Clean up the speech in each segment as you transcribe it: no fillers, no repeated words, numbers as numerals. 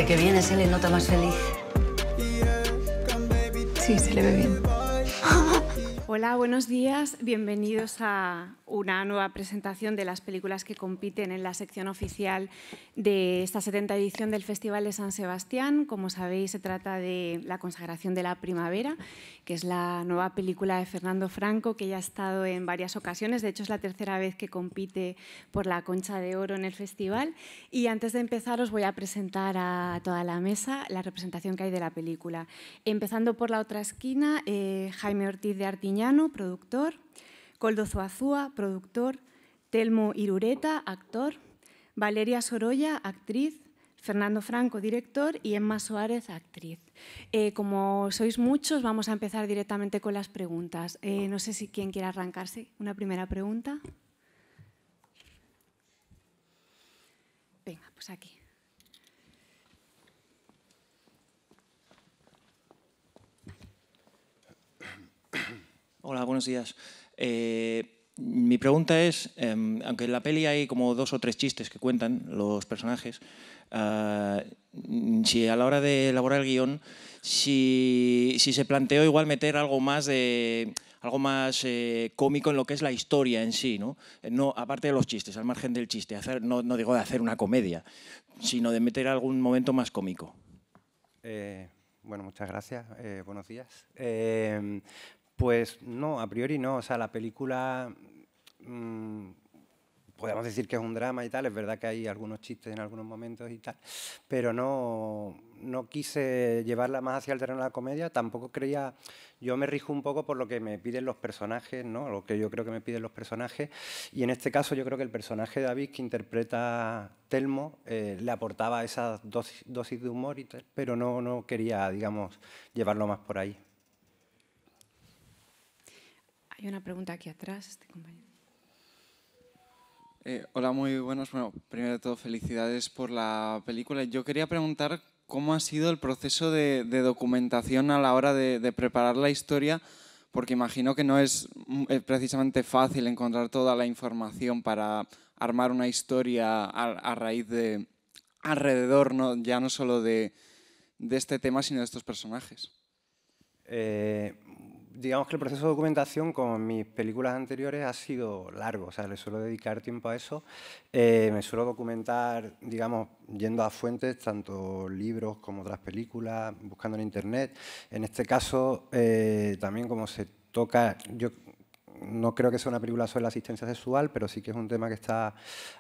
Desde que viene se le nota más feliz. Sí, se le ve bien. Hola, buenos días. Bienvenidos a una nueva presentación de las películas que compiten en la sección oficial de esta 70ª edición del Festival de San Sebastián. Como sabéis, se trata de La consagración de la primavera, que es la nueva película de Fernando Franco, que ya ha estado en varias ocasiones. De hecho, es la tercera vez que compite por la Concha de Oro en el festival. Y antes de empezar, os voy a presentar a toda la mesa la representación que hay de la película. Empezando por la otra esquina, Jaime Ortiz de Artiñano, productor; Koldo Zuazúa, productor; Telmo Irureta, actor; Valeria Sorolla, actriz; Fernando Franco, director; y Emma Suárez, actriz. Como sois muchos, vamos a empezar directamente con las preguntas. No sé si quién quiere arrancarse. Una primera pregunta. Venga, pues aquí. Hola, buenos días. Mi pregunta es, aunque en la peli hay como 2 o 3 chistes que cuentan los personajes, si a la hora de elaborar el guión, si se planteó igual meter algo más cómico en lo que es la historia en sí, ¿no? No, aparte de los chistes, al margen del chiste, no digo de hacer una comedia, sino de meter algún momento más cómico. Bueno, muchas gracias. Buenos días. Pues no, a priori no. O sea, la película, podemos decir que es un drama y tal. Es verdad que hay algunos chistes en algunos momentos y tal, pero no quise llevarla más hacia el terreno de la comedia. Tampoco creía... Yo me rijo un poco por lo que me piden los personajes, ¿no? Lo que yo creo que me piden los personajes. Y en este caso yo creo que el personaje de David, que interpreta Telmo, le aportaba esa dosis de humor y tal, pero no quería, digamos, llevarlo más por ahí. Hay una pregunta aquí atrás, este compañero. Hola, muy buenos. Bueno, primero de todo, felicidades por la película. Yo quería preguntar cómo ha sido el proceso de documentación a la hora de preparar la historia, porque imagino que no es precisamente fácil encontrar toda la información para armar una historia a raíz de alrededor, ¿no? Ya no solo de este tema, sino de estos personajes. Digamos que el proceso de documentación, como en mis películas anteriores, ha sido largo. O sea, le suelo dedicar tiempo a eso. Me suelo documentar, digamos, yendo a fuentes, tanto libros como otras películas, buscando en internet. En este caso, también como se toca... Yo no creo que sea una película sobre la asistencia sexual, pero sí que es un tema que está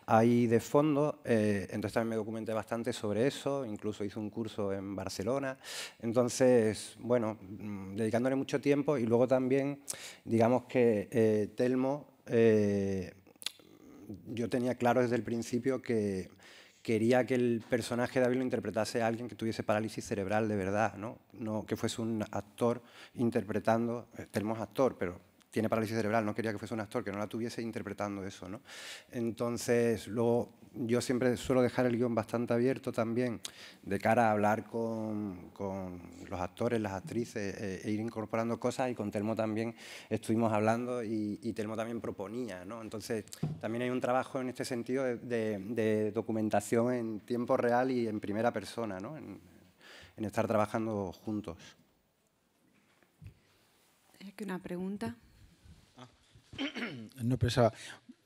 ahí de fondo. Entonces también me documenté bastante sobre eso, incluso hice un curso en Barcelona. Entonces, bueno, dedicándole mucho tiempo. Y luego también, digamos que Telmo, yo tenía claro desde el principio que quería que el personaje de David lo interpretase a alguien que tuviese parálisis cerebral de verdad, no que fuese un actor interpretando. Telmo es actor, pero tiene parálisis cerebral, no quería que fuese un actor que no la tuviese interpretando eso, ¿no? Entonces, luego yo siempre suelo dejar el guión bastante abierto también de cara a hablar con los actores, las actrices, e ir incorporando cosas, y con Telmo también estuvimos hablando y Telmo también proponía, ¿no? Entonces, también hay un trabajo en este sentido de documentación en tiempo real y en primera persona, ¿no? En estar trabajando juntos. Hay aquí una pregunta. No pensaba.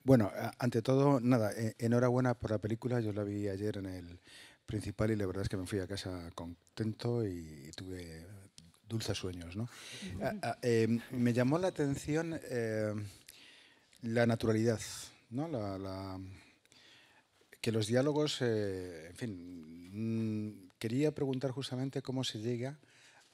Bueno, ante todo, nada, enhorabuena por la película. Yo la vi ayer en el Principal y la verdad es que me fui a casa contento y tuve dulces sueños, ¿no? Me llamó la atención la naturalidad, ¿no? Que los diálogos, en fin, quería preguntar justamente cómo se llega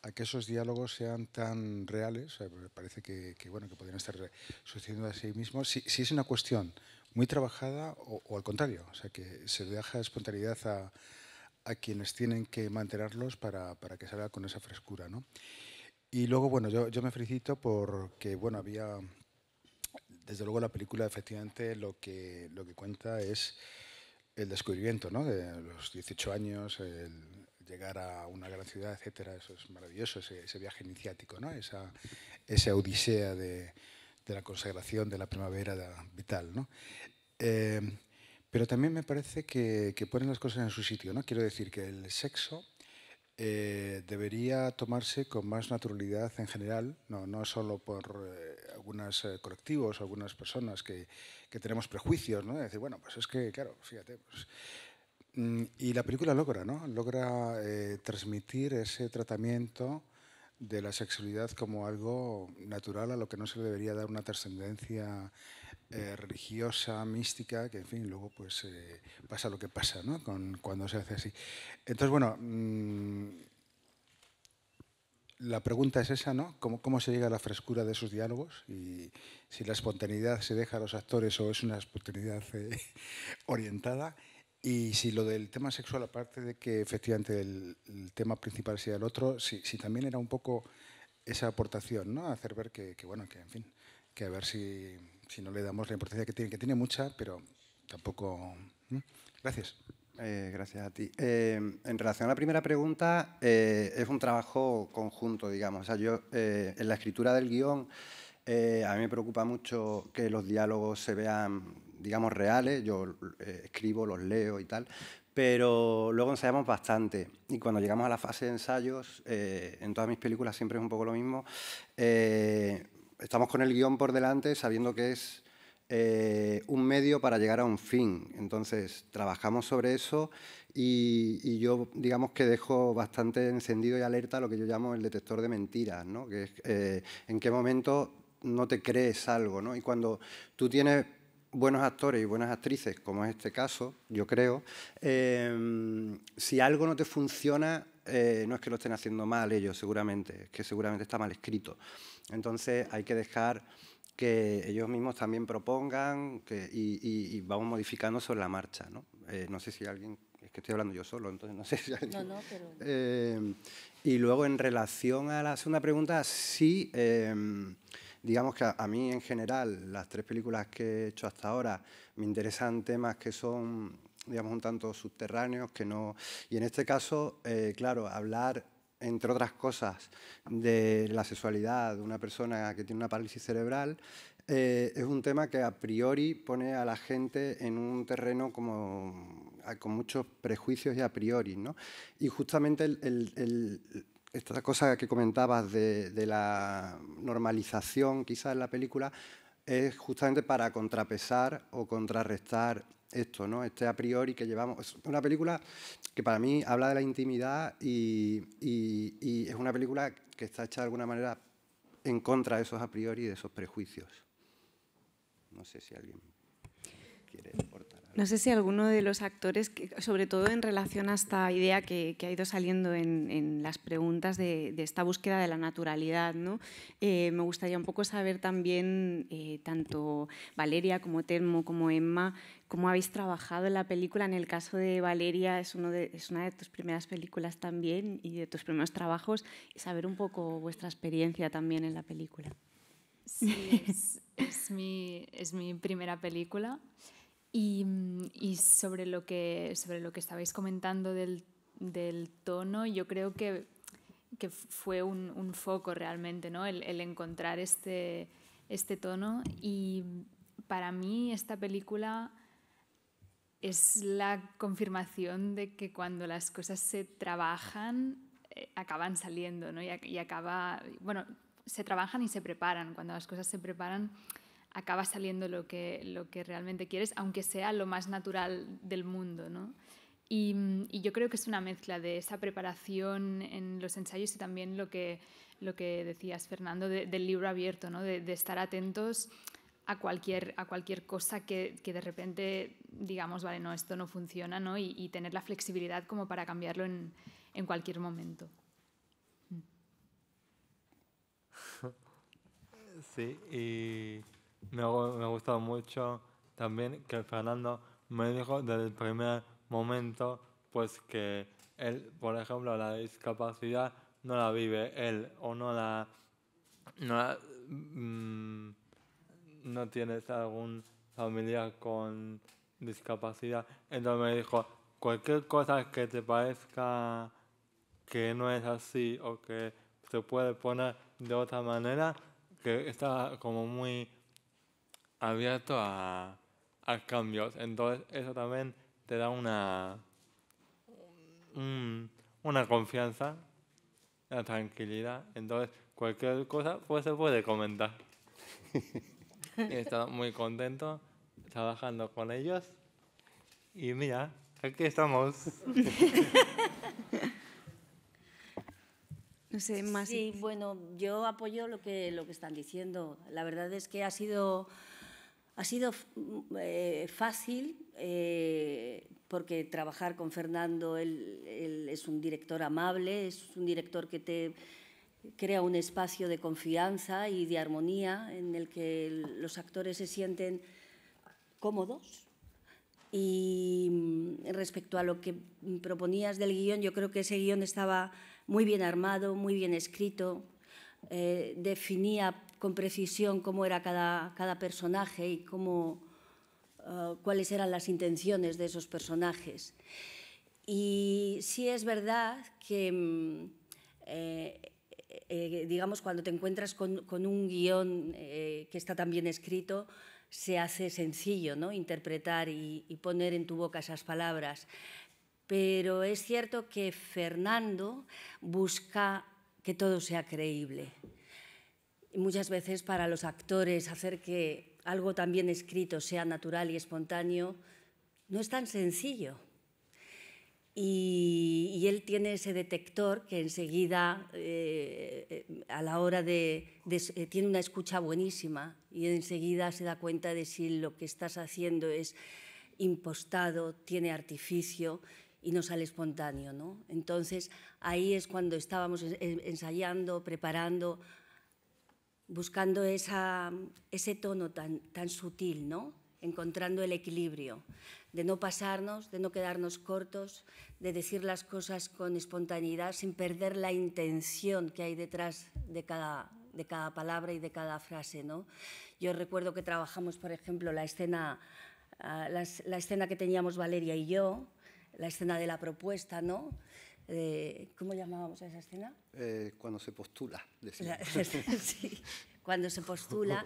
a que esos diálogos sean tan reales. Parece que podrían estar sucediendo a sí mismos. Si es una cuestión muy trabajada o al contrario, o sea, que se deja espontaneidad a quienes tienen que mantenerlos para que salga con esa frescura, ¿no? Y luego, bueno, yo me felicito porque, bueno, había... Desde luego la película efectivamente lo que cuenta es el descubrimiento, ¿no? De los 18 años, el llegar a una gran ciudad, etcétera. Eso es maravilloso, ese viaje iniciático, ¿no? Esa odisea de la consagración de la primavera vital, ¿no? Pero también me parece que ponen las cosas en su sitio, ¿no? Quiero decir que el sexo debería tomarse con más naturalidad en general, no solo por algunos colectivos, algunas personas que tenemos prejuicios, ¿no? De decir, bueno, pues es que, claro, fíjate, pues, y la película logra, ¿no? Logra transmitir ese tratamiento de la sexualidad como algo natural a lo que no se le debería dar una trascendencia religiosa, mística, que en fin, luego pues pasa lo que pasa, ¿no? Cuando se hace así. Entonces, bueno, la pregunta es esa, ¿no? ¿Cómo se llega a la frescura de esos diálogos? Y si la espontaneidad se deja a los actores o es una espontaneidad orientada. Y si lo del tema sexual, aparte de que efectivamente el tema principal sea el otro, si también era un poco esa aportación, ¿no? Hacer ver bueno, que en fin, que a ver si no le damos la importancia que tiene mucha, pero tampoco... Gracias. Gracias a ti. En relación a la primera pregunta, es un trabajo conjunto, digamos. O sea, yo, en la escritura del guión, a mí me preocupa mucho que los diálogos se vean, digamos, reales. Yo escribo, los leo y tal, pero luego ensayamos bastante. Y cuando llegamos a la fase de ensayos, en todas mis películas siempre es un poco lo mismo. Estamos con el guión por delante sabiendo que es un medio para llegar a un fin. Entonces, trabajamos sobre eso y yo, digamos que dejo bastante encendido y alerta lo que yo llamo el detector de mentiras, ¿no? Que es en qué momento no te crees algo, ¿no? Y cuando tú tienes buenos actores y buenas actrices, como es este caso, yo creo, si algo no te funciona, no es que lo estén haciendo mal ellos, seguramente, es que seguramente está mal escrito. Entonces, hay que dejar que ellos mismos también propongan y vamos modificando sobre la marcha, ¿no? No sé si alguien... Es que estoy hablando yo solo, entonces no sé si alguien... No, pero... y luego, en relación a la segunda pregunta, sí, digamos que a mí, en general, las 3 películas que he hecho hasta ahora me interesan temas que son, digamos, un tanto subterráneos, que no... Y en este caso, claro, hablar, entre otras cosas, de la sexualidad de una persona que tiene una parálisis cerebral, es un tema que a priori pone a la gente en un terreno como, con muchos prejuicios y a priori, ¿no? Y justamente esta cosa que comentabas de la normalización quizás en la película es justamente para contrapesar o contrarrestar esto, ¿no? Este a priori que llevamos. Es una película que para mí habla de la intimidad y es una película que está hecha de alguna manera en contra de esos a priori y de esos prejuicios. No sé si alguien quiere aportar algo. No sé si alguno de los actores, sobre todo en relación a esta idea que ha ido saliendo en las preguntas de esta búsqueda de la naturalidad, ¿no? Me gustaría un poco saber también, tanto Valeria como Telmo como Emma, cómo habéis trabajado en la película. En el caso de Valeria, es una de tus primeras películas también y de tus primeros trabajos, y saber un poco vuestra experiencia también en la película. Sí, es mi primera película. Y sobre lo que estabais comentando del tono, yo creo que fue un foco realmente, ¿no? El encontrar este tono. Y para mí esta película es la confirmación de que cuando las cosas se trabajan, acaban saliendo, ¿no? Bueno, se trabajan y se preparan. Cuando las cosas se preparan, acaba saliendo lo que realmente quieres, aunque sea lo más natural del mundo, ¿no? Y yo creo que es una mezcla de esa preparación en los ensayos y también lo que decías, Fernando, del libro abierto, ¿no? De estar atentos a cualquier cosa que de repente digamos, vale, no, esto no funciona, ¿no? Y tener la flexibilidad como para cambiarlo en cualquier momento. Sí, y me ha gustado mucho también que Fernando me dijo desde el primer momento pues que él, por ejemplo, la discapacidad no la vive él o no tienes algún familiar con discapacidad. Entonces me dijo, cualquier cosa que te parezca que no es así o que se puede poner de otra manera, que está como muy abierto a a cambios. Entonces eso también te da una confianza, una tranquilidad. Entonces cualquier cosa pues se puede comentar. Y he estado muy contento trabajando con ellos. Y mira, aquí estamos. No sé, más. Sí, bueno, yo apoyo lo que están diciendo. La verdad es que ha sido fácil, porque trabajar con Fernando, él es un director amable, es un director que te crea un espacio de confianza y de armonía en el que los actores se sienten cómodos. Y respecto a lo que proponías del guión, yo creo que ese guión estaba muy bien armado, muy bien escrito, definía con precisión cómo era cada personaje y cuáles eran las intenciones de esos personajes. Y sí es verdad que, digamos, cuando te encuentras con un guión que está tan bien escrito, se hace sencillo, ¿no?, interpretar y poner en tu boca esas palabras. Pero es cierto que Fernando busca que todo sea creíble. Y muchas veces para los actores hacer que algo tan bien escrito sea natural y espontáneo no es tan sencillo. Y él tiene ese detector que enseguida, a la hora tiene una escucha buenísima y enseguida se da cuenta de si lo que estás haciendo es impostado, tiene artificio y no sale espontáneo, ¿no? Entonces, ahí es cuando estábamos ensayando, preparando, buscando ese tono tan sutil, ¿no?, encontrando el equilibrio, de no pasarnos, de no quedarnos cortos, de decir las cosas con espontaneidad sin perder la intención que hay detrás de cada palabra y de cada frase, ¿no? Yo recuerdo que trabajamos, por ejemplo, la escena que teníamos Valeria y yo, la escena de la propuesta, ¿no? ¿Cómo llamábamos a esa escena? Cuando se postula, decía. Sí, cuando se postula.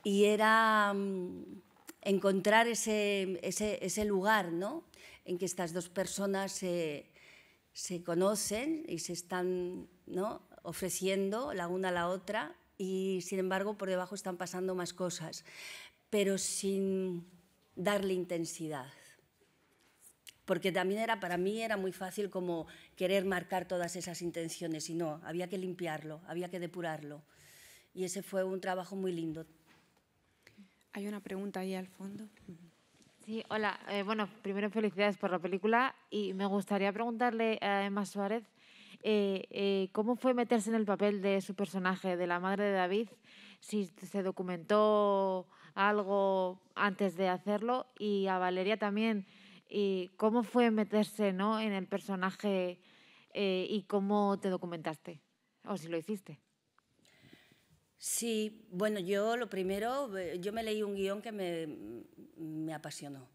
Y era encontrar ese lugar, ¿no?, en que estas dos personas se conocen y se están, ¿no?, ofreciendo la una a la otra, y sin embargo por debajo están pasando más cosas, pero sin darle intensidad. Porque también para mí era muy fácil como querer marcar todas esas intenciones, y no, había que limpiarlo, había que depurarlo. Y ese fue un trabajo muy lindo. Hay una pregunta ahí al fondo. Sí, hola. Bueno, primero felicidades por la película, y me gustaría preguntarle a Emma Suárez cómo fue meterse en el papel de su personaje, de la madre de David, si se documentó algo antes de hacerlo, y a Valeria también, y cómo fue meterse, ¿no?, en el personaje, y cómo te documentaste, o si lo hiciste. Sí, bueno, yo lo primero, yo me leí un guión que me apasionó.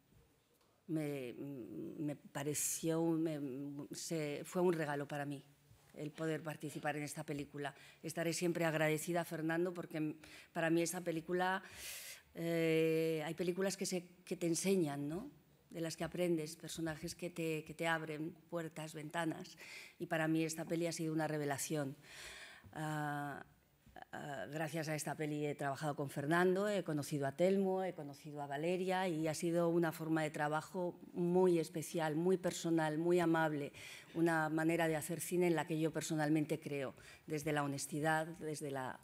Me pareció, fue un regalo para mí el poder participar en esta película. Estaré siempre agradecida a Fernando, porque para mí esta película, hay películas que te enseñan, ¿no?, de las que aprendes, personajes que te abren puertas, ventanas, y para mí esta peli ha sido una revelación. Gracias a esta peli he trabajado con Fernando, he conocido a Telmo, he conocido a Valeria, y ha sido una forma de trabajo muy especial, muy personal, muy amable, una manera de hacer cine en la que yo personalmente creo, desde la honestidad, desde la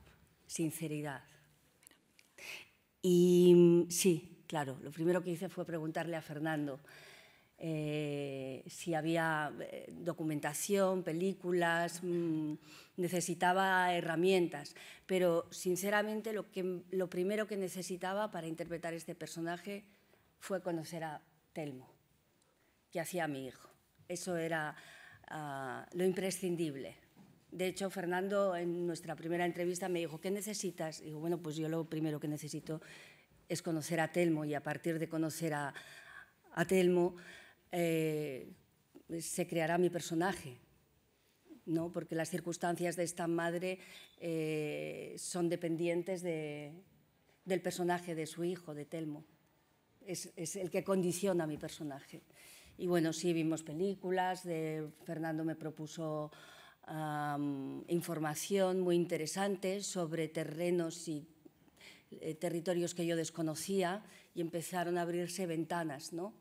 sinceridad. Y sí, claro, lo primero que hice fue preguntarle a Fernando si había documentación, películas, necesitaba herramientas, pero sinceramente lo primero que necesitaba para interpretar este personaje fue conocer a Telmo, que hacía a mi hijo. Eso era lo imprescindible. De hecho, Fernando en nuestra primera entrevista me dijo: ¿qué necesitas? Y digo, bueno, pues yo lo primero que necesito es conocer a Telmo, y a partir de conocer a Telmo se creará mi personaje, ¿no? Porque las circunstancias de esta madre son dependientes del personaje de su hijo, de Telmo. es el que condiciona a mi personaje. Y bueno, sí, vimos películas, Fernando me propuso información muy interesante sobre terrenos y territorios que yo desconocía y empezaron a abrirse ventanas, ¿no?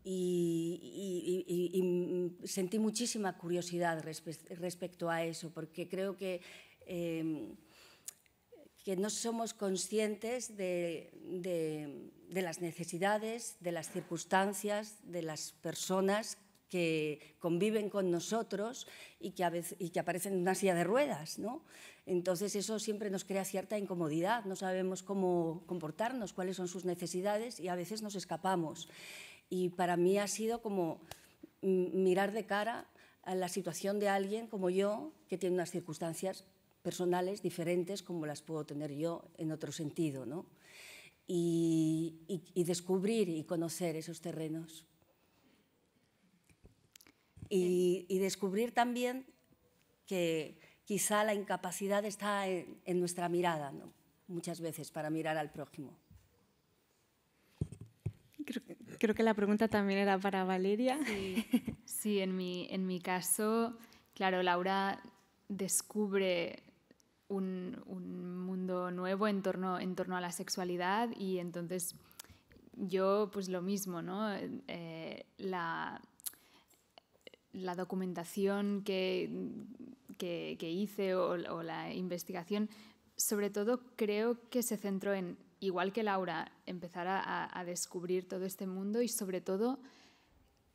Y sentí muchísima curiosidad respecto a eso, porque creo que no somos conscientes de las necesidades, de las circunstancias, de las personas que conviven con nosotros y que aparecen en una silla de ruedas, ¿no? Entonces eso siempre nos crea cierta incomodidad, no sabemos cómo comportarnos, cuáles son sus necesidades y a veces nos escapamos. Y para mí ha sido como mirar de cara a la situación de alguien como yo, que tiene unas circunstancias personales diferentes como las puedo tener yo en otro sentido, ¿no? Y descubrir y conocer esos terrenos. Y descubrir también que quizá la incapacidad está en nuestra mirada, ¿no? Muchas veces, para mirar al prójimo. Creo que la pregunta también era para Valeria. Sí, en mi caso, claro, Laura descubre un mundo nuevo en torno a la sexualidad y entonces yo pues lo mismo, ¿no? La documentación que hice o la investigación, sobre todo creo que se centró en, igual que Laura, empezar a descubrir todo este mundo y sobre todo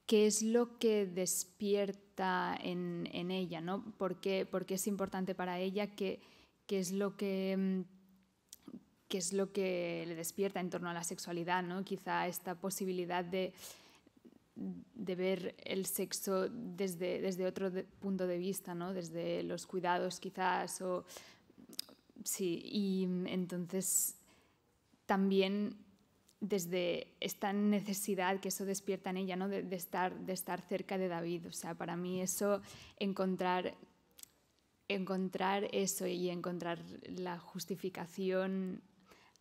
qué es lo que despierta en ella, ¿no? ¿Por qué es importante para ella? ¿Qué es lo que le despierta en torno a la sexualidad, ¿no? Quizá esta posibilidad de ver el sexo desde otro punto de vista, ¿no? Desde los cuidados quizás, sí, y entonces también desde esta necesidad que eso despierta en ella, ¿no? de estar cerca de David. O sea, para mí eso, encontrar eso y encontrar la justificación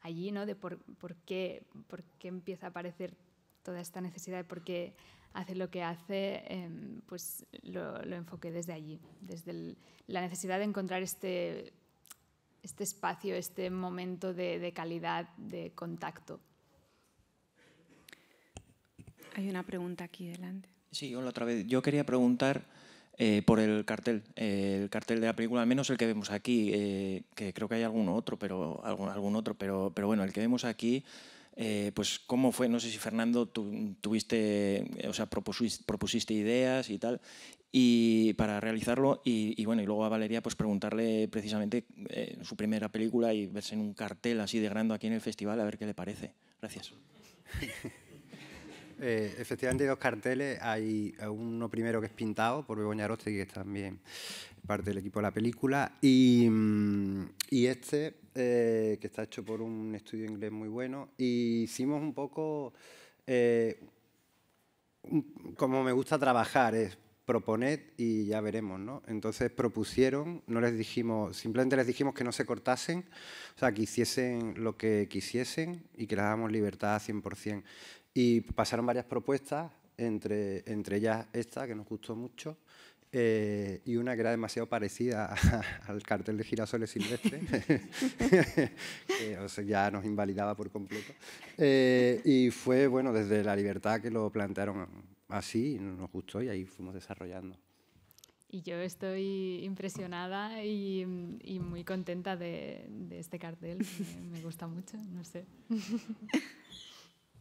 allí, ¿no? De por qué empieza a aparecer toda esta necesidad, de por qué hace lo que hace, pues lo enfoqué desde allí, desde la necesidad de encontrar este espacio, este momento de calidad, de contacto. Hay una pregunta aquí delante. Sí, hola otra vez. Yo quería preguntar por el cartel de la película, al menos el que vemos aquí, que creo que hay algún otro, pero bueno, el que vemos aquí, pues cómo fue, no sé si Fernando propusiste ideas y tal, y para realizarlo, y bueno, y luego a Valeria pues preguntarle precisamente su primera película y verse en un cartel así de grande aquí en el festival, a ver qué le parece. Gracias. Efectivamente hay dos carteles, hay uno primero que es pintado por Begoña Arostegui, que es también parte del equipo de la película, y este que está hecho por un estudio inglés muy bueno, y hicimos un poco como me gusta trabajar, es proponer y ya veremos, ¿no? Entonces propusieron, no les dijimos, simplemente les dijimos que no se cortasen, o sea, que hiciesen lo que quisiesen y que les damos libertad 100%. Y pasaron varias propuestas, entre ellas esta, que nos gustó mucho, y una que era demasiado parecida al cartel de Girasoles Silvestres, que o sea, ya nos invalidaba por completo. Y fue, bueno, desde La Libertad que lo plantearon así, nos gustó y ahí fuimos desarrollando. Y yo estoy impresionada y muy contenta de este cartel, me gusta mucho, no sé.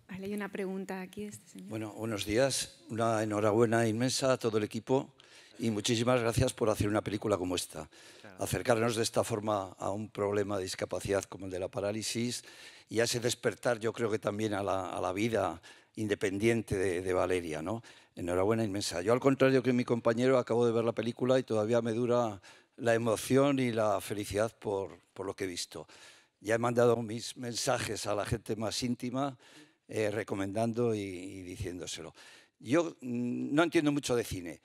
Vale, hay una pregunta aquí de este señor. Bueno, buenos días. Una enhorabuena inmensa a todo el equipo y muchísimas gracias por hacer una película como esta. Claro. Acercarnos de esta forma a un problema de discapacidad como el de la parálisis y a ese despertar, yo creo que también a la vida independiente de Valeria, ¿no? Enhorabuena inmensa. Yo, al contrario que mi compañero, acabo de ver la película y todavía me dura la emoción y la felicidad por lo que he visto. Ya he mandado mis mensajes a la gente más íntima, recomendando y diciéndoselo. Yo no entiendo mucho de cine,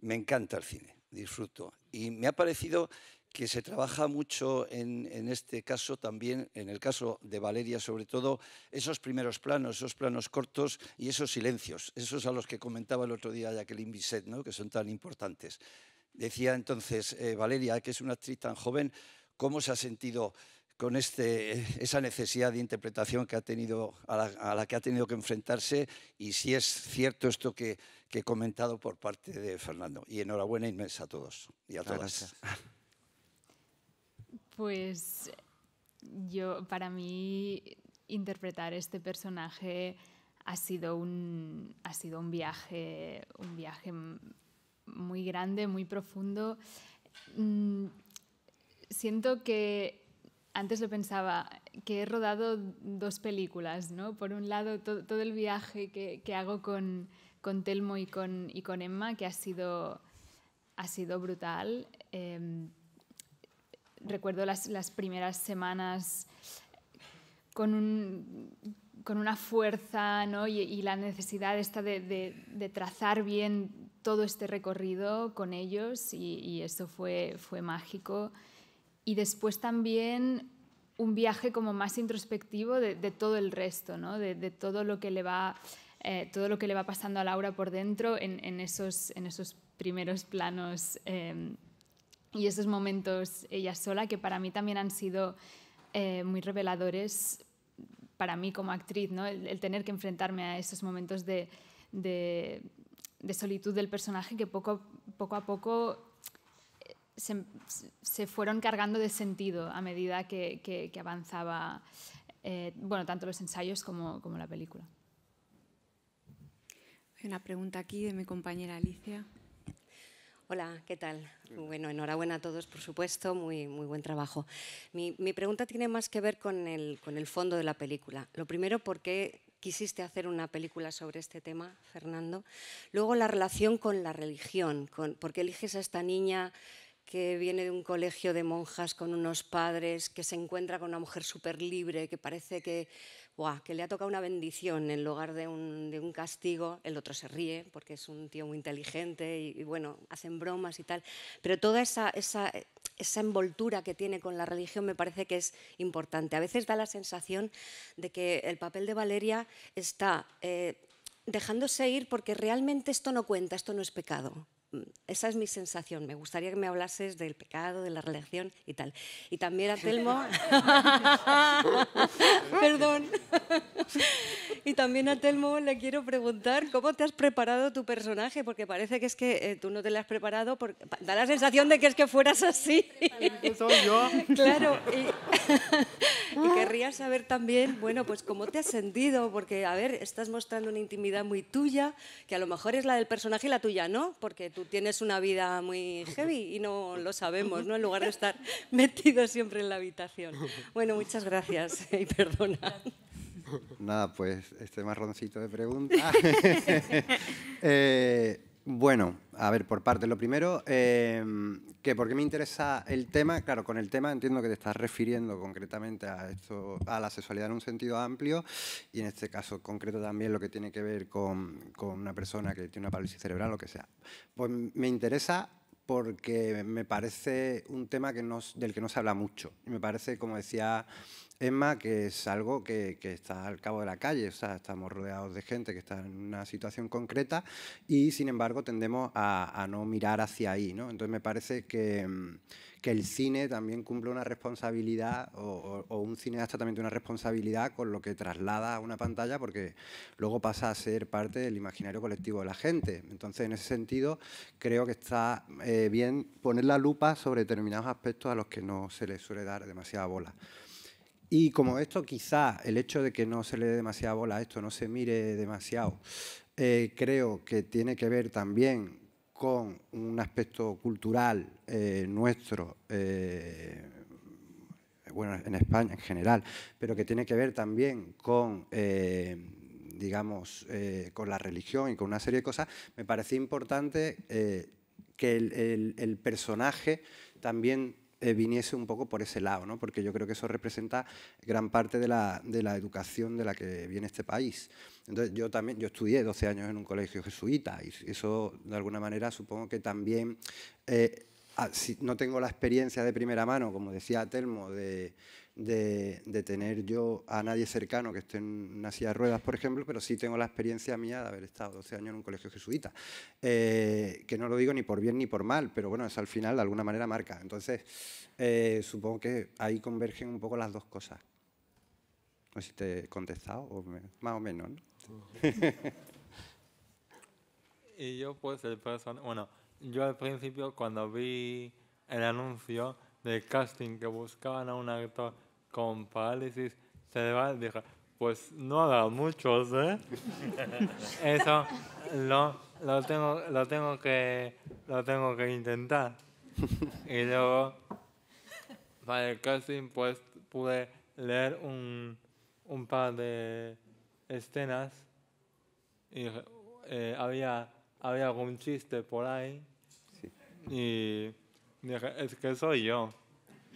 me encanta el cine. disfruto. Y me ha parecido que se trabaja mucho en este caso también, en el caso de Valeria sobre todo, esos primeros planos, esos planos cortos y esos silencios, esos a los que comentaba el otro día Jacqueline Bisset, ¿no?, que son tan importantes. Decía entonces Valeria, que es una actriz tan joven, ¿cómo se ha sentido con esa necesidad de interpretación que ha tenido, a la que ha tenido que enfrentarse, y si es cierto esto que he comentado por parte de Fernando? Y enhorabuena inmensa a todos y a todas. Pues para mí, interpretar este personaje ha sido un viaje muy grande, muy profundo. Siento que, antes lo pensaba, que he rodado 2 películas, ¿no? Por un lado, todo el viaje que hago con Telmo y con Emma, que ha sido brutal. Recuerdo las primeras semanas con una fuerza, ¿no?, y la necesidad esta de trazar bien todo este recorrido con ellos, y eso fue mágico. Y después también un viaje como más introspectivo de todo el resto, ¿no?, de todo lo que le va pasando a Laura por dentro en esos primeros planos y esos momentos ella sola, que para mí también han sido muy reveladores para mí como actriz, ¿no? El tener que enfrentarme a esos momentos de solitud del personaje, que poco a poco se fueron cargando de sentido a medida que avanzaba, tanto los ensayos como la película. Hay una pregunta aquí de mi compañera Alicia. Hola, ¿qué tal? Bueno, enhorabuena a todos, por supuesto, muy buen trabajo. Mi pregunta tiene más que ver con el fondo de la película. Lo primero, ¿por qué quisiste hacer una película sobre este tema, Fernando? Luego, la relación con la religión, ¿por qué eliges a esta niña que viene de un colegio de monjas con unos padres, que se encuentra con una mujer súper libre, que parece que le ha tocado una bendición en lugar de un castigo? El otro se ríe porque es un tío muy inteligente y bueno, hacen bromas y tal. Pero toda esa envoltura que tiene con la religión me parece que es importante. A veces da la sensación de que el papel de Valeria está dejándose ir porque realmente esto no cuenta, esto no es pecado. Esa es mi sensación. Me gustaría que me hablases del pecado, de la religión y tal. Y también a Telmo... Perdón. Y también a Telmo le quiero preguntar cómo te has preparado tu personaje, porque parece que es que tú no te lo has preparado, porque da la sensación de que es que fueras así. Soy yo. Claro. Y querría saber también, bueno, pues cómo te has sentido, porque, a ver, estás mostrando una intimidad muy tuya, que a lo mejor es la del personaje y la tuya no, porque tú tienes una vida muy heavy y no lo sabemos, ¿no?, en lugar de estar metido siempre en la habitación. Bueno, muchas gracias y perdona. Nada, pues este marroncito de preguntas. Bueno, a ver, por parte, lo primero, que por qué me interesa el tema. Claro, con el tema entiendo que te estás refiriendo concretamente a la sexualidad en un sentido amplio, y en este caso concreto también lo que tiene que ver con una persona que tiene una parálisis cerebral, lo que sea. Pues me interesa porque me parece un tema del que no se habla mucho. Y me parece, como decía Emma, que es algo que está al cabo de la calle. O sea, estamos rodeados de gente que está en una situación concreta y, sin embargo, tendemos a no mirar hacia ahí, ¿no? Entonces, me parece que el cine también cumple una responsabilidad, o un cineasta también tiene una responsabilidad con lo que traslada a una pantalla, porque luego pasa a ser parte del imaginario colectivo de la gente. Entonces, en ese sentido, creo que está bien poner la lupa sobre determinados aspectos a los que no se le suele dar demasiada bola. Y como esto, quizá el hecho de que no se le dé demasiada bola a esto, no se mire demasiado, creo que tiene que ver también con un aspecto cultural nuestro, bueno, en España en general, pero que tiene que ver también con, digamos, con la religión y con una serie de cosas. Me parece importante que el personaje también viniese un poco por ese lado, ¿no? Porque yo creo que eso representa gran parte de la educación de la que viene este país. Entonces yo estudié 12 años en un colegio jesuita y eso de alguna manera supongo que también, si no tengo la experiencia de primera mano, como decía Telmo, de tener yo a nadie cercano que esté en una silla de ruedas, por ejemplo, pero sí tengo la experiencia mía de haber estado 12 años en un colegio jesuita, que no lo digo ni por bien ni por mal, pero bueno, eso al final de alguna manera marca. Entonces, supongo que ahí convergen un poco las dos cosas. No sé si te he contestado, más o menos, ¿no? Y yo pues yo al principio cuando vi el anuncio del casting que buscaban a un actor con parálisis cerebral, dije, pues no habrá muchos, ¿eh? Eso lo tengo que intentar. Y luego para el casting pues pude leer un par de escenas y había algún chiste por ahí y dije, es que soy yo.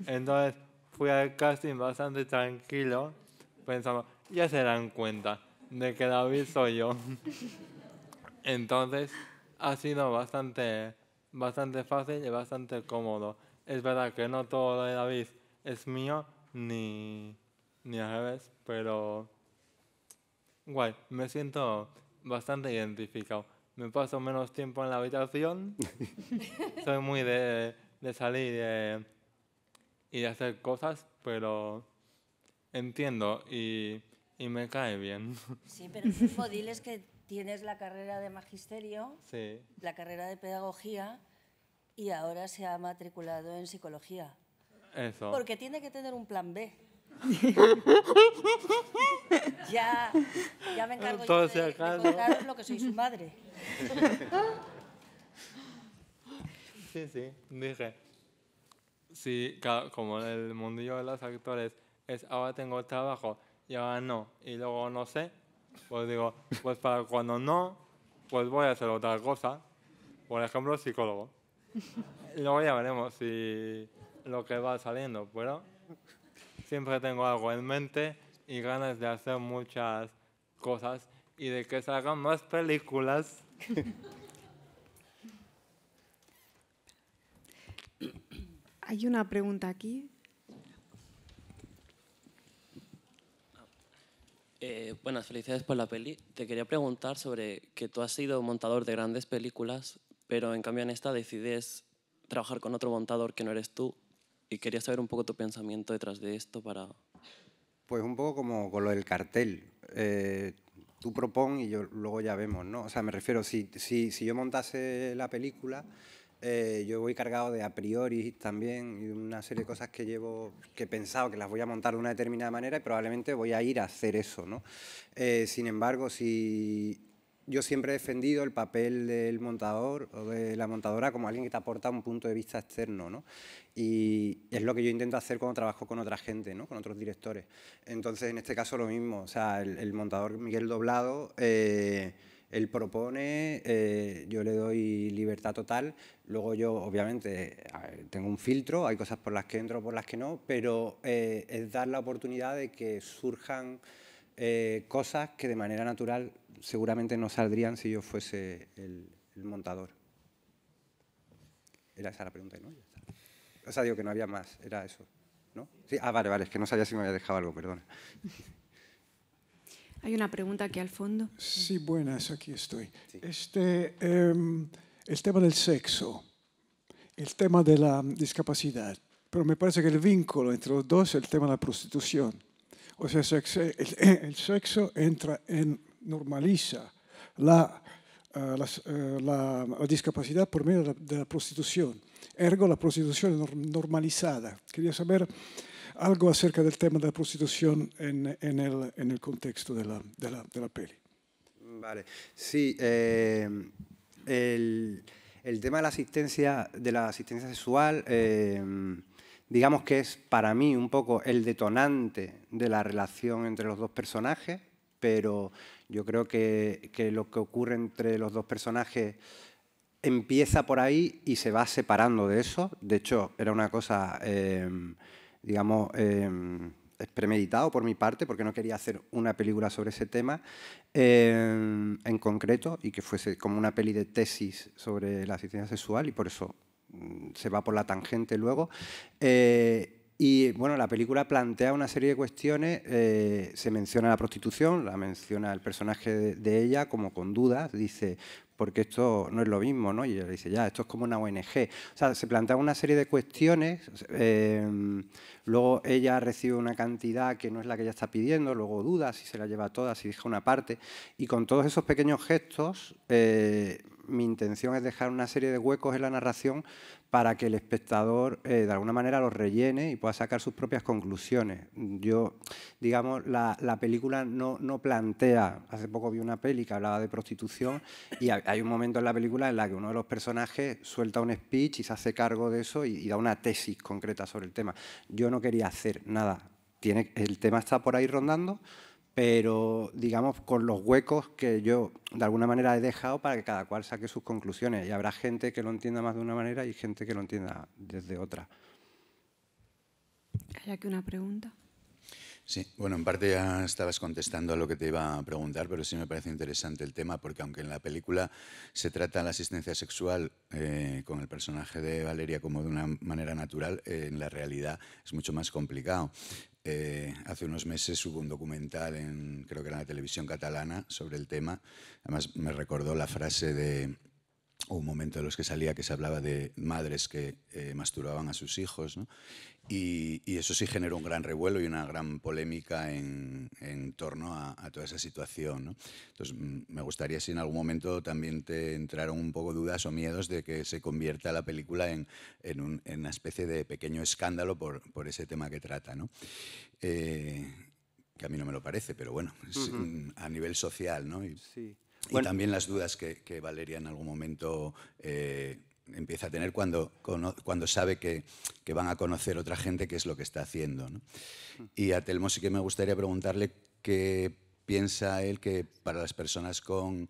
Entonces fui al casting bastante tranquilo, pensando, ya se dan cuenta de que David soy yo. Entonces ha sido bastante fácil y bastante cómodo. Es verdad que no todo lo de David es mío, ni al revés, pero guay, me siento bastante identificado. Me paso menos tiempo en la habitación, soy muy de salir y de hacer cosas, pero entiendo y me cae bien. Sí, pero tú diles que tienes la carrera de magisterio, sí, la carrera de pedagogía y ahora se ha matriculado en psicología. Eso. Porque tiene que tener un plan B. ya me encargo yo de contaros lo que soy su madre. Sí, dije, sí, claro, como en el mundillo de los actores es ahora tengo trabajo y ahora no, y luego no sé, pues digo, pues para cuando no, pues voy a hacer otra cosa, por ejemplo, psicólogo. Y luego ya veremos si lo que va saliendo, pero siempre tengo algo en mente y ganas de hacer muchas cosas y de que salgan más películas. Hay una pregunta aquí. Buenas, felicidades por la peli. Te quería preguntar sobre que tú has sido montador de grandes películas, pero en cambio en esta decides trabajar con otro montador que no eres tú. Y quería saber un poco tu pensamiento detrás de esto para... Pues un poco como con lo del cartel. Tú propon y luego ya vemos, ¿no? O sea, me refiero, si yo montase la película, yo voy cargado de a priori también y una serie de cosas que he pensado que las voy a montar de una determinada manera y probablemente voy a ir a hacer eso, ¿no? Sin embargo, yo siempre he defendido el papel del montador o de la montadora como alguien que te aporta un punto de vista externo, ¿no? Y es lo que yo intento hacer cuando trabajo con otra gente, ¿no? Con otros directores. Entonces, en este caso lo mismo, o sea, el montador Miguel Doblado, él propone, yo le doy libertad total, luego yo obviamente tengo un filtro, hay cosas por las que entro, por las que no, pero es dar la oportunidad de que surjan cosas que de manera natural seguramente no saldrían si yo fuese el montador. Era esa la pregunta, ¿no? Ya está. O sea, digo que no había más, era eso, ¿no? Sí, vale, es que no sabía si me había dejado algo, perdona. Hay una pregunta aquí al fondo. Sí, buenas, aquí estoy. Sí. El tema del sexo, el tema de la discapacidad, pero me parece que el vínculo entre los dos es el tema de la prostitución. O sea, el sexo normaliza la discapacidad por medio de la prostitución. Ergo, la prostitución es normalizada. Quería saber algo acerca del tema de la prostitución en el contexto de la peli. Vale, sí. El tema de la asistencia sexual, digamos que es para mí un poco el detonante de la relación entre los dos personajes, pero yo creo que lo que ocurre entre los dos personajes empieza por ahí y se va separando de eso. De hecho, era una cosa, digamos, premeditado por mi parte, porque no quería hacer una película sobre ese tema en concreto y que fuese como una peli de tesis sobre la asistencia sexual, y por eso se va por la tangente luego. Y bueno, la película plantea una serie de cuestiones, se menciona la prostitución, la menciona el personaje de ella como con dudas, dice, porque esto no es lo mismo, ¿no? Y ella dice, ya, esto es como una ONG. O sea, se plantea una serie de cuestiones, luego ella recibe una cantidad que no es la que ella está pidiendo, luego duda si se la lleva toda, si deja una parte, y con todos esos pequeños gestos, mi intención es dejar una serie de huecos en la narración para que el espectador de alguna manera los rellene y pueda sacar sus propias conclusiones. Yo, digamos, la película no plantea, hace poco vi una peli que hablaba de prostitución y hay un momento en la película en la que uno de los personajes suelta un speech y se hace cargo de eso y da una tesis concreta sobre el tema. Yo no quería hacer nada, el tema está por ahí rondando, pero digamos con los huecos que yo de alguna manera he dejado para que cada cual saque sus conclusiones, y habrá gente que lo entienda más de una manera y gente que lo entienda desde otra. ¿Hay aquí una pregunta? Sí, bueno, en parte ya estabas contestando a lo que te iba a preguntar, pero sí me parece interesante el tema, porque aunque en la película se trata la asistencia sexual con el personaje de Valeria como de una manera natural, en la realidad es mucho más complicado. Hace unos meses hubo un documental, creo que era en la televisión catalana, sobre el tema. Además me recordó la frase de un momento de los que salía que se hablaba de madres que masturbaban a sus hijos, ¿no? Y eso sí generó un gran revuelo y una gran polémica en torno a toda esa situación, ¿no? Entonces, me gustaría si en algún momento también te entraron un poco dudas o miedos de que se convierta la película en una especie de pequeño escándalo por ese tema que trata, ¿no? Que a mí no me lo parece, pero bueno, es a nivel social, ¿no? Sí. Y también las dudas que Valeria en algún momento empieza a tener cuando sabe que van a conocer otra gente qué es lo que está haciendo, ¿no? Y a Telmo sí que me gustaría preguntarle qué piensa él que para las personas con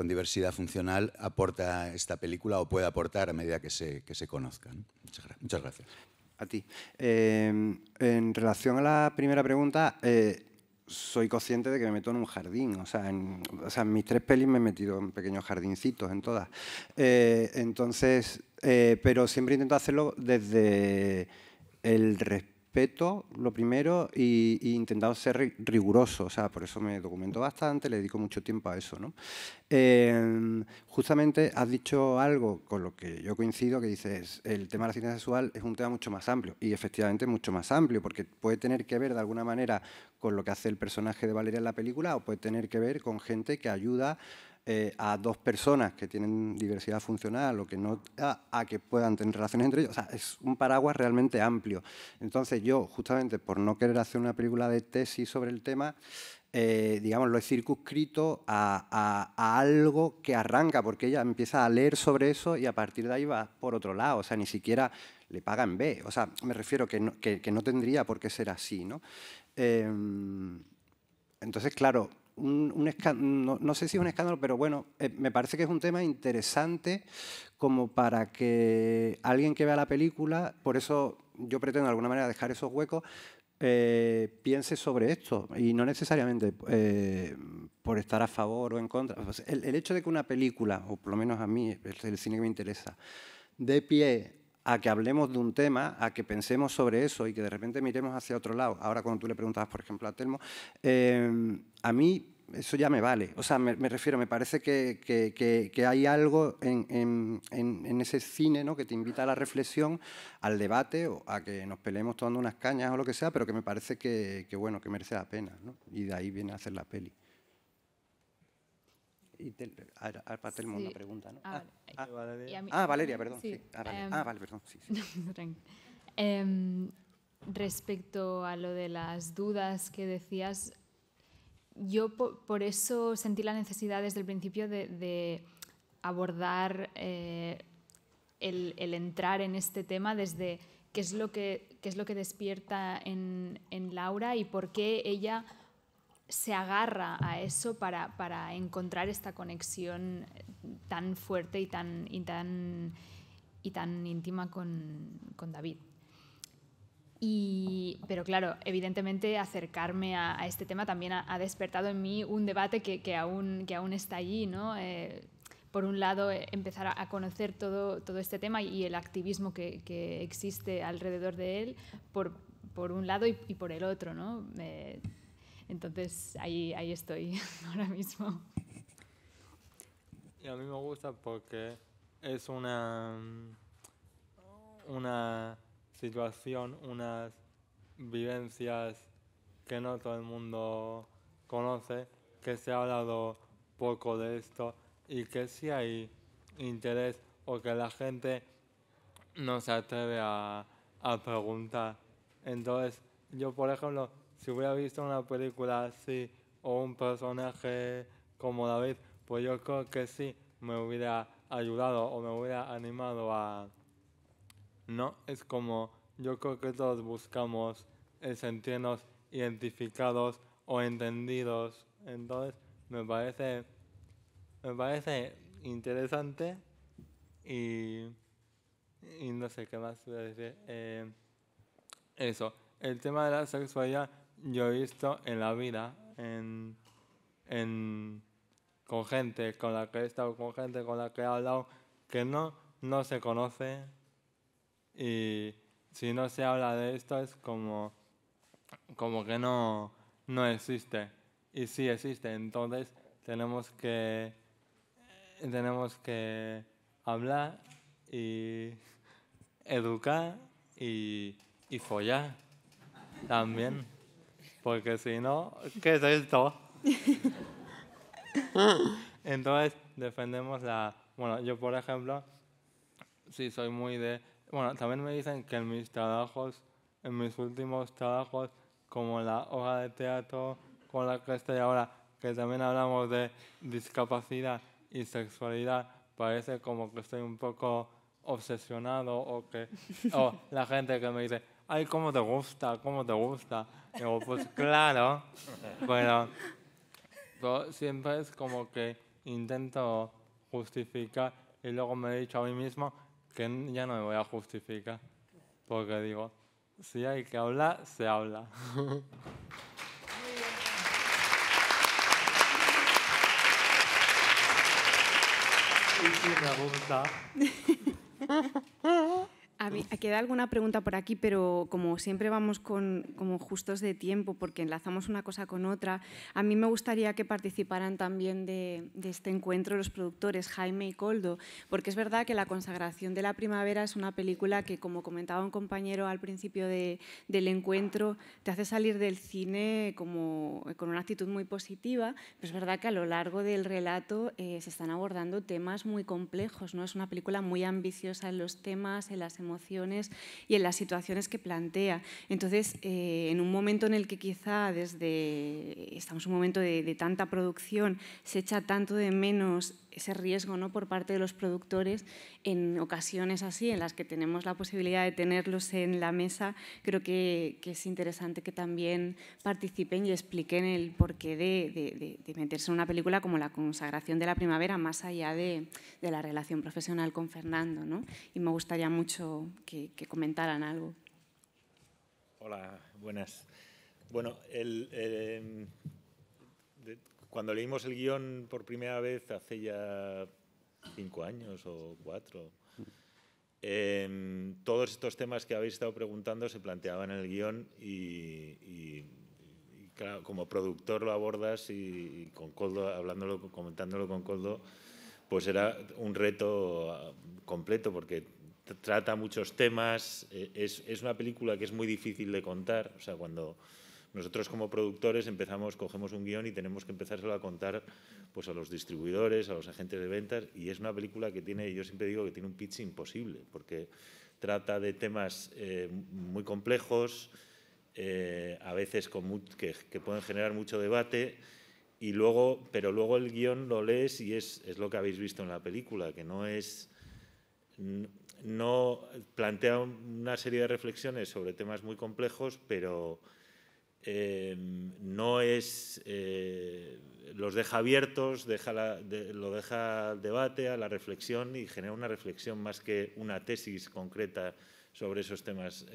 diversidad funcional aporta esta película o puede aportar a medida que se conozcan, ¿no? Muchas gracias. A ti. En relación a la primera pregunta, soy consciente de que me meto en un jardín. O sea, en mis 3 pelis me he metido en pequeños jardincitos, en todas. Entonces, pero siempre intento hacerlo desde el respeto, lo primero, y intentado ser riguroso. O sea, por eso me documento bastante, le dedico mucho tiempo a eso, ¿no? Justamente has dicho algo con lo que yo coincido, que dices, el tema de la asistencia sexual es un tema mucho más amplio, y efectivamente es mucho más amplio, porque puede tener que ver de alguna manera con lo que hace el personaje de Valeria en la película, o puede tener que ver con gente que ayuda a 2 personas que tienen diversidad funcional o que no, a que puedan tener relaciones entre ellos. O sea, es un paraguas realmente amplio. Entonces yo, justamente por no querer hacer una película de tesis sobre el tema, digamos, lo he circunscrito a algo que arranca, porque ella empieza a leer sobre eso y a partir de ahí va por otro lado. O sea, ni siquiera le paga en B. O sea, me refiero que no tendría por qué ser así, ¿no? Entonces, claro, no sé si es un escándalo, pero bueno, me parece que es un tema interesante como para que alguien que vea la película, por eso yo pretendo de alguna manera dejar esos huecos, piense sobre esto, y no necesariamente por estar a favor o en contra. Pues el hecho de que una película, o por lo menos a mí, es el cine que me interesa, dé pie a que hablemos de un tema, a que pensemos sobre eso y que de repente miremos hacia otro lado. Ahora, cuando tú le preguntabas, por ejemplo, a Telmo, a mí eso ya me vale. O sea, me refiero, me parece que hay algo en ese cine, ¿no?, que te invita a la reflexión, al debate, o a que nos peleemos tomando unas cañas o lo que sea, pero que me parece que bueno, que merece la pena, ¿no? Y de ahí viene a hacer la peli. Y para Telmo una pregunta, ¿no? Valeria, perdón. Sí. Sí. Vale, perdón. Sí. Respecto a lo de las dudas que decías, yo por eso sentí la necesidad desde el principio de abordar el entrar en este tema desde qué es lo que despierta en Laura y por qué ella se agarra a eso para encontrar esta conexión tan fuerte y tan íntima con David. Pero claro, evidentemente acercarme a este tema también ha despertado en mí un debate que aún está allí, ¿no? Por un lado, empezar a conocer todo este tema y el activismo que existe alrededor de él, por un lado y por el otro, ¿no? Entonces, ahí estoy ahora mismo. Y a mí me gusta porque es una situación, unas vivencias que no todo el mundo conoce, que se ha hablado poco de esto y que sí hay interés o que la gente no se atreve a preguntar. Entonces, yo por ejemplo, si hubiera visto una película así o un personaje como David, pues yo creo que sí me hubiera ayudado o me hubiera animado a... No, es como yo creo que todos buscamos el sentirnos identificados o entendidos. Entonces, me parece interesante y no sé qué más voy a decir. Eso, el tema de la sexualidad yo he visto en la vida, con gente con la que he estado, con gente con la que he hablado, que no se conoce, y si no se habla de esto es como que no existe. Y sí existe, entonces tenemos que hablar y educar y follar también, porque si no, ¿qué es esto? Entonces defendemos bueno, yo por ejemplo, sí soy muy de... Bueno, también me dicen que en mis últimos trabajos, como la obra de teatro con la que estoy ahora, que también hablamos de discapacidad y sexualidad, parece como que estoy un poco obsesionado o la gente que me dice, ay, ¿cómo te gusta? Digo, pues claro, pero siempre es como que intento justificar y luego me he dicho a mí mismo que ya no me voy a justificar, porque digo, si hay que hablar, se habla. Y sí me gusta. A mí, queda alguna pregunta por aquí, pero como siempre vamos como justos de tiempo porque enlazamos una cosa con otra, a mí me gustaría que participaran también de este encuentro los productores Jaime y Koldo, porque es verdad que La consagración de la primavera es una película que, como comentaba un compañero al principio del encuentro, te hace salir del cine con una actitud muy positiva, pero es verdad que a lo largo del relato se están abordando temas muy complejos, ¿no? Es una película muy ambiciosa en los temas, en las emociones y en las situaciones que plantea. Entonces, en un momento en el que quizá estamos en un momento de tanta producción, se echa tanto de menos ese riesgo, ¿no?, por parte de los productores, en ocasiones así, en las que tenemos la posibilidad de tenerlos en la mesa, creo que es interesante que también participen y expliquen el porqué de meterse en una película como La consagración de la primavera, más allá de la relación profesional con Fernando, ¿no? Y me gustaría mucho que comentaran algo. Hola, buenas. Bueno, cuando leímos el guión por primera vez hace ya 5 años o 4, todos estos temas que habéis estado preguntando se planteaban en el guión y claro, como productor lo abordas y con Koldo, comentándolo con Koldo, pues era un reto completo porque trata muchos temas, es una película que es muy difícil de contar, o sea, cuando nosotros como productores cogemos un guión y tenemos que empezárselo a contar pues a los distribuidores, a los agentes de ventas, y es una película que yo siempre digo que tiene un pitch imposible, porque trata de temas muy complejos, a veces que pueden generar mucho debate, pero luego el guión lo lees y es lo que habéis visto en la película, que no plantea una serie de reflexiones sobre temas muy complejos, pero los deja abiertos, lo deja al debate, a la reflexión, y genera una reflexión más que una tesis concreta sobre esos temas.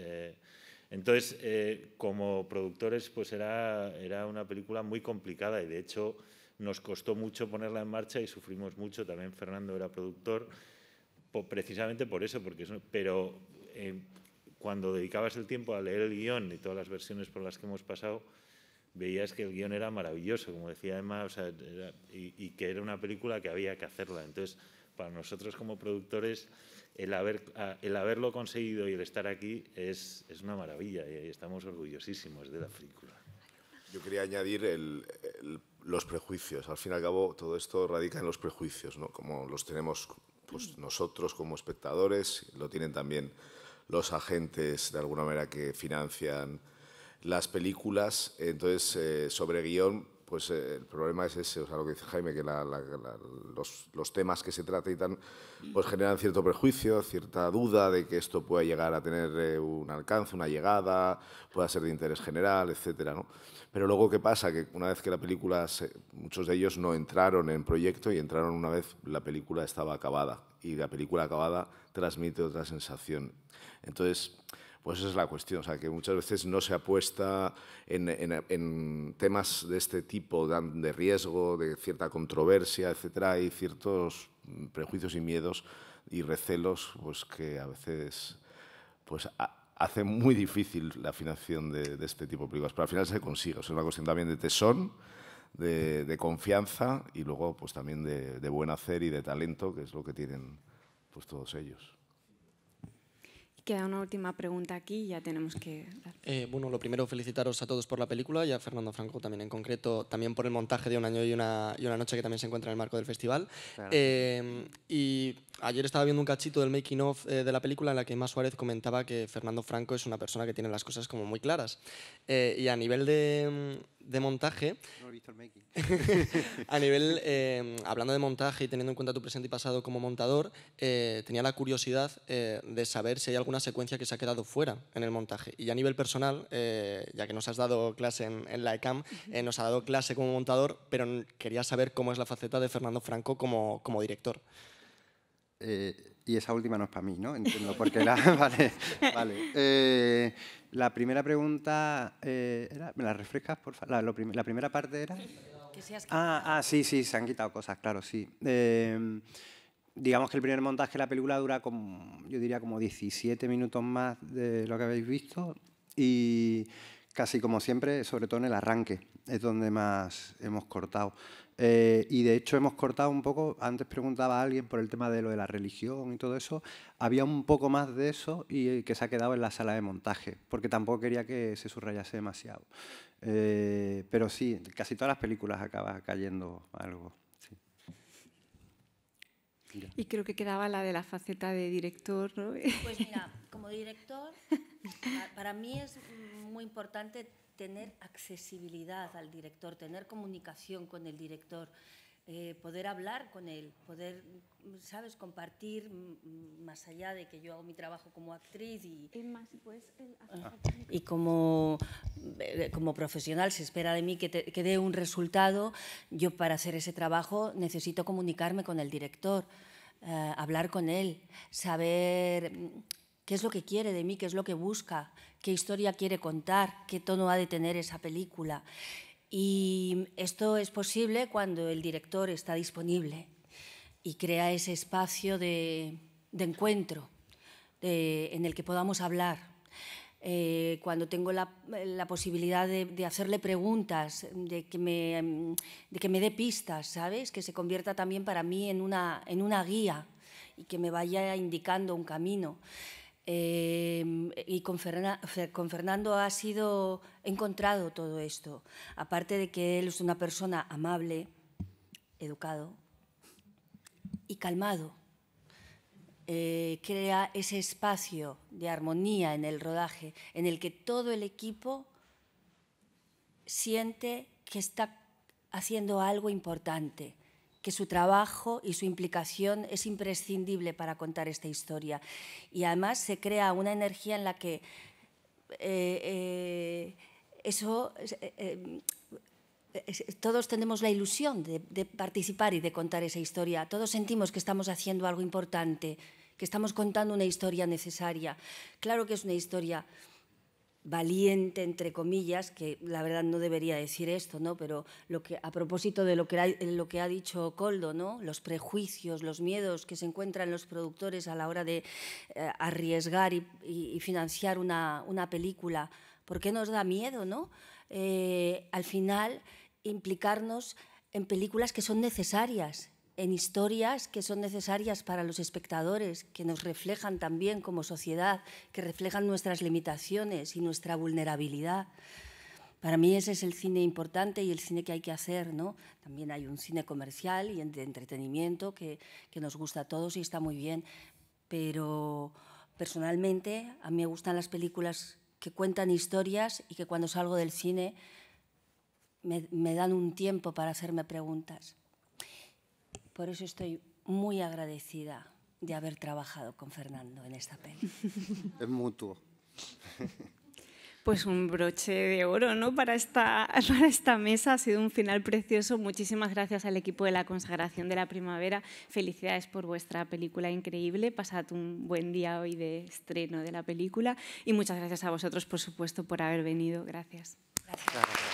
Entonces, como productores, pues era una película muy complicada y de hecho nos costó mucho ponerla en marcha y sufrimos mucho. También Fernando era productor, precisamente por eso, pero cuando dedicabas el tiempo a leer el guión y todas las versiones por las que hemos pasado, veías que el guión era maravilloso, como decía Emma, o sea, y que era una película que había que hacerla. Entonces, para nosotros como productores, el haberlo conseguido y el estar aquí es una maravilla y estamos orgullosísimos de la película. Yo quería añadir los prejuicios. Al fin y al cabo, todo esto radica en los prejuicios, ¿no? Como los tenemos pues, nosotros como espectadores, lo tienen también los agentes, de alguna manera, que financian las películas. Entonces, sobre guión, pues el problema es ese, o sea, lo que dice Jaime, que los temas que se tratan pues generan cierto prejuicio, cierta duda de que esto pueda llegar a tener un alcance, una llegada, pueda ser de interés general, etcétera, ¿no? Pero luego, ¿qué pasa? Que una vez que la película, muchos de ellos no entraron en proyecto y entraron una vez la película estaba acabada, y la película acabada transmite otra sensación. Entonces, pues esa es la cuestión, o sea, que muchas veces no se apuesta en temas de este tipo, de riesgo, de cierta controversia, etcétera. Hay ciertos prejuicios y miedos y recelos pues, que a veces pues, hacen muy difícil la financiación de este tipo de películas, pero al final se consigue. O sea, es una cuestión también de tesón, de confianza y luego pues, también de buen hacer y de talento, que es lo que tienen pues, todos ellos. Queda una última pregunta aquí y ya tenemos que dar. Bueno, lo primero, felicitaros a todos por la película y a Fernando Franco también en concreto, también por el montaje de Un año y una noche que también se encuentra en el marco del festival. Y ayer estaba viendo un cachito del making of de la película en la que Emma Suárez comentaba que Fernando Franco es una persona que tiene las cosas como muy claras. Y a nivel de montaje, no he visto el making. a nivel, hablando de montaje y teniendo en cuenta tu presente y pasado como montador, tenía la curiosidad de saber si hay alguna secuencia que se ha quedado fuera en el montaje. Y a nivel personal, ya que nos has dado clase en la ECAM, nos ha dado clase como montador, pero quería saber cómo es la faceta de Fernando Franco como director. Y esa última no es para mí, ¿no? Entiendo, porque vale. La primera pregunta era, ¿me la refrescas, por favor? La primera parte era... Sí, se han quitado cosas, claro, sí. Digamos que el primer montaje de la película dura yo diría como 17 minutos más de lo que habéis visto y casi como siempre, sobre todo en el arranque, es donde más hemos cortado. Y de hecho hemos cortado un poco, antes preguntaba a alguien por el tema de lo de la religión y todo eso, había un poco más de eso y que se ha quedado en la sala de montaje, porque tampoco quería que se subrayase demasiado. Pero sí, casi todas las películas acaba cayendo algo. Sí. Y creo que quedaba la de la faceta de director, ¿no? Pues mira, como director, para mí es muy importante tener accesibilidad al director, tener comunicación con el director, poder hablar con él, poder, ¿sabes?, compartir más allá de que yo hago mi trabajo como actriz y como profesional se espera de mí que dé un resultado. Yo para hacer ese trabajo necesito comunicarme con el director, hablar con él, saber qué es lo que quiere de mí, qué es lo que busca, qué historia quiere contar, qué tono ha de tener esa película. Y esto es posible cuando el director está disponible y crea ese espacio de encuentro en el que podamos hablar. Cuando tengo la posibilidad de hacerle preguntas, de que me dé pistas, ¿sabes? Que se convierta también para mí en una guía y que me vaya indicando un camino. Y con Fernando he encontrado todo esto. Aparte de que él es una persona amable, educado y calmado. Crea ese espacio de armonía en el rodaje en el que todo el equipo siente que está haciendo algo importante, que su trabajo y su implicación es imprescindible para contar esta historia. Y además se crea una energía en la que todos tenemos la ilusión de participar y de contar esa historia. Todos sentimos que estamos haciendo algo importante, que estamos contando una historia necesaria. Claro que es una historia valiente, entre comillas, que la verdad no debería decir esto, ¿no? Pero a propósito de lo que ha dicho Koldo, ¿no? Los prejuicios, los miedos que se encuentran los productores a la hora de arriesgar y financiar una película. ¿Por qué nos da miedo, no? Al final, implicarnos en películas que son necesarias, en historias que son necesarias para los espectadores, que nos reflejan también como sociedad, que reflejan nuestras limitaciones y nuestra vulnerabilidad. Para mí ese es el cine importante y el cine que hay que hacer, ¿no? También hay un cine comercial y de entretenimiento que nos gusta a todos y está muy bien, pero personalmente a mí me gustan las películas que cuentan historias y que cuando salgo del cine me dan un tiempo para hacerme preguntas. Por eso estoy muy agradecida de haber trabajado con Fernando en esta peli. Es mutuo. Pues un broche de oro, ¿no? Para esta mesa. Ha sido un final precioso. Muchísimas gracias al equipo de La Consagración de la Primavera. Felicidades por vuestra película increíble. Pasad un buen día hoy de estreno de la película. Y muchas gracias a vosotros, por supuesto, por haber venido. Gracias. Gracias.